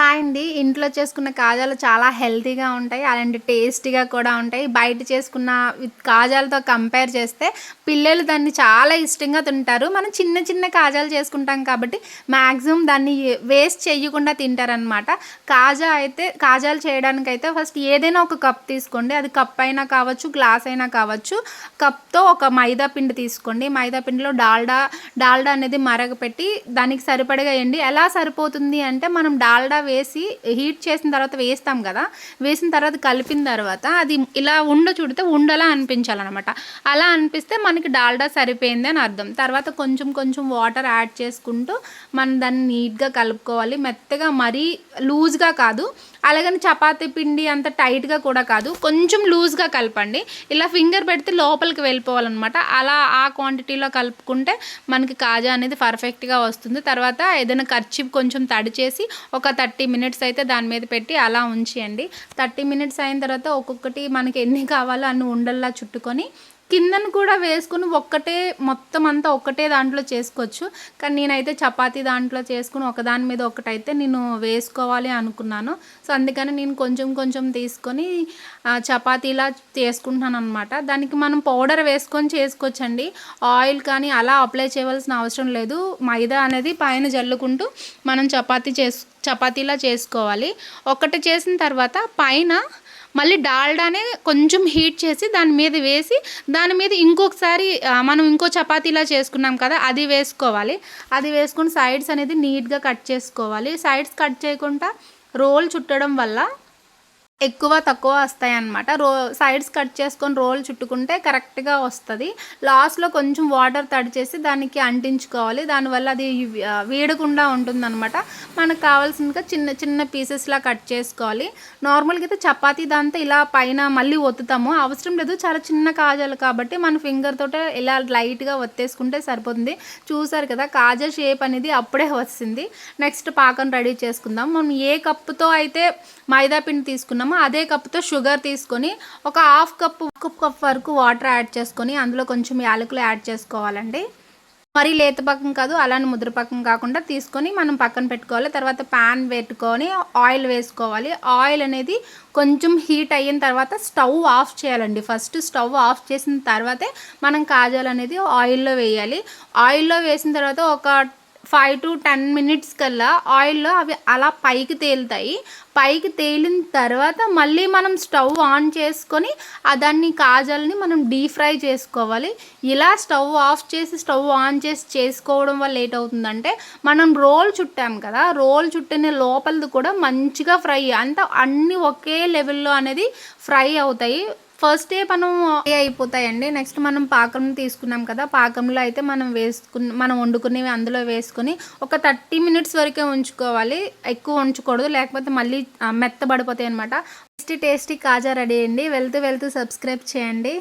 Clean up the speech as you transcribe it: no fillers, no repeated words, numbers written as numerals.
Hi అండి. ఇంట్లో చేసుకున్న కాజాలు చాలా హెల్తీగా ఉంటాయి. అలాంటి టేస్టీగా కూడా ఉంటాయి. బయట చేసుకున్న కాజాలతో కంపేర్ చేస్తే పిల్లలు దాన్ని చాలా ఇష్టంగా తింటారు. మనం చిన్న చిన్న కాజాలు చేసుకుంటాం కాబట్టి మ్యాక్సిమం దాన్ని వేస్ట్ చేయకుండా తింటారనమాట. కాజాలు చేయడానికైతే ఫస్ట్ ఏదైనా ఒక కప్ తీసుకోండి. అది కప్ అయినా కావచ్చు, గ్లాస్ అయినా కావచ్చు. కప్తో ఒక మైదా పిండి తీసుకోండి. మైదా పిండిలో డాల్డా అనేది మరగపెట్టి దానికి సరిపడగా వేయండి. ఎలా సరిపోతుంది అంటే మనం డాల్డా వేసి హీట్ చేసిన తర్వాత వేస్తాం కదా, వేసిన తర్వాత కలిపిన తర్వాత అది ఇలా చుడితే ఉండలా అనిపించాలన్నమాట. అలా అనిపిస్తే మనకి డాల్డా సరిపోయింది అని అర్థం. తర్వాత కొంచెం కొంచెం వాటర్ యాడ్ చేసుకుంటూ మనం దాన్ని నీట్గా కలుపుకోవాలి. మెత్తగా మరీ లూజ్గా కాదు, అలాగని చపాతీ పిండి అంత టైట్గా కూడా కాదు, కొంచెం లూజ్గా కలపండి. ఇలా ఫింగర్ పెడితే లోపలికి వెళ్ళిపోవాలన్నమాట. అలా ఆ క్వాంటిటీలో కలుపుకుంటే మనకి కాజా అనేది పర్ఫెక్ట్గా వస్తుంది. తర్వాత ఏదైనా కర్చీఫ్ కొంచెం తడి చేసి ఒక 30 మినిట్స్ అయితే దాని మీద పెట్టి అలా ఉంచేయండి. 30 మినిట్స్ అయిన తర్వాత ఒక్కొక్కటి మనకి ఎన్ని కావాలో అన్ని ఉండల్లా చుట్టుకొని కిందను కూడా వేసుకుని మొత్తం అంతా ఒక్కటే దాంట్లో చేసుకోవచ్చు. కానీ నేనైతే చపాతీ దాంట్లో చేసుకుని ఒకదాని మీద ఒకటైతే నేను వేసుకోవాలి అనుకున్నాను. సో అందుకని నేను కొంచెం కొంచెం తీసుకొని చపాతీలా చేసుకుంటున్నాను అనమాట. దానికి మనం పౌడర్ వేసుకొని చేసుకోవచ్చండి. ఆయిల్ కానీ అలా అప్లై చేయవలసిన అవసరం లేదు. మైదా అనేది పైన జల్లుకుంటూ మనం చపాతీలా చేసుకోవాలి. ఒకటి చేసిన తర్వాత పైన మళ్ళీ డాల్డానే కొంచెం హీట్ చేసి దాని మీద వేసి దాని మీద ఇంకొకసారి మనం ఇంకో చపాతీలా చేసుకున్నాం కదా, అది వేసుకోవాలి. అది వేసుకుని సైడ్స్ అనేది నీట్గా కట్ చేసుకోవాలి. సైడ్స్ కట్ చేయకుండా రోల్ చుట్టడం వల్ల ఎక్కువ తక్కువ వస్తాయి అన్నమాట. సైడ్స్ కట్ చేసుకొని రోల్ చుట్టుకుంటే కరెక్ట్గా వస్తుంది. లాస్ట్లో కొంచెం వాటర్ తడి చేసి దానికి అంటించుకోవాలి. దానివల్ల అది వేడకుండా ఉంటుందన్నమాట. మనకు కావాల్సినగా చిన్న చిన్న పీసెస్లా కట్ చేసుకోవాలి. నార్మల్గా అయితే చపాతీ దాంతో ఇలా పైన మళ్ళీ ఒత్తుతాము, అవసరం లేదు. చాలా చిన్న కాజాలు కాబట్టి మన ఫింగర్ తోటే ఇలా లైట్గా ఒత్తేసుకుంటే సరిపోతుంది. చూసారు కదా, కాజా షేప్ అనేది అప్పుడే వచ్చింది. నెక్స్ట్ పాకం రెడీ చేసుకుందాం. మనం ఏ కప్పుతో అయితే మైదా పిండి తీసుకున్నాం అదే కప్తో షుగర్ తీసుకొని ఒక హాఫ్ కప్ వరకు వాటర్ యాడ్ చేసుకొని అందులో కొంచెం యాలకులు యాడ్ చేసుకోవాలండి. మరి లేత పక్కం కాదు, అలానే ముద్ర పక్కం కాకుండా తీసుకొని మనం పక్కన పెట్టుకోవాలి. తర్వాత ప్యాన్ పెట్టుకొని ఆయిల్ వేసుకోవాలి. ఆయిల్ అనేది కొంచెం హీట్ అయిన తర్వాత స్టవ్ ఆఫ్ చేయాలండి. ఫస్ట్ స్టవ్ ఆఫ్ చేసిన తర్వాతే మనం కాజాలు అనేది ఆయిల్లో వేయాలి. ఆయిల్లో వేసిన తర్వాత ఒక 5 to 10 మినిట్స్ కల్లా ఆయిల్లో అవి అలా పైకి తేలుతాయి. పైకి తేలిన తర్వాత మళ్ళీ మనం స్టవ్ ఆన్ చేసుకొని దాన్ని కాజాలని మనం డీప్ ఫ్రై చేసుకోవాలి. ఇలా స్టవ్ ఆఫ్ చేసి స్టవ్ ఆన్ చేసి చేసుకోవడం వల్ల ఏటవుతుందంటే మనం రోల్ చుట్టాం కదా, రోల్ చుట్టిన లోపలది కూడా మంచిగా ఫ్రై అన్నీ ఒకే లెవెల్లో అనేది ఫ్రై అవుతాయి. ఫస్ట్ డే మనం అయిపోతాయండి. నెక్స్ట్ మనం పాకం తీసుకున్నాం కదా, పాకంలో అయితే మనం వండుకునేవి అందులో వేసుకొని ఒక 30 మినిట్స్ వరకే ఉంచుకోవాలి. ఎక్కువ ఉంచకూడదు, లేకపోతే మళ్ళీ మెత్తబడిపోతాయి అనమాట. టేస్టీ కాజా రెడీ అండి. వెళ్తూ సబ్స్క్రైబ్ చేయండి.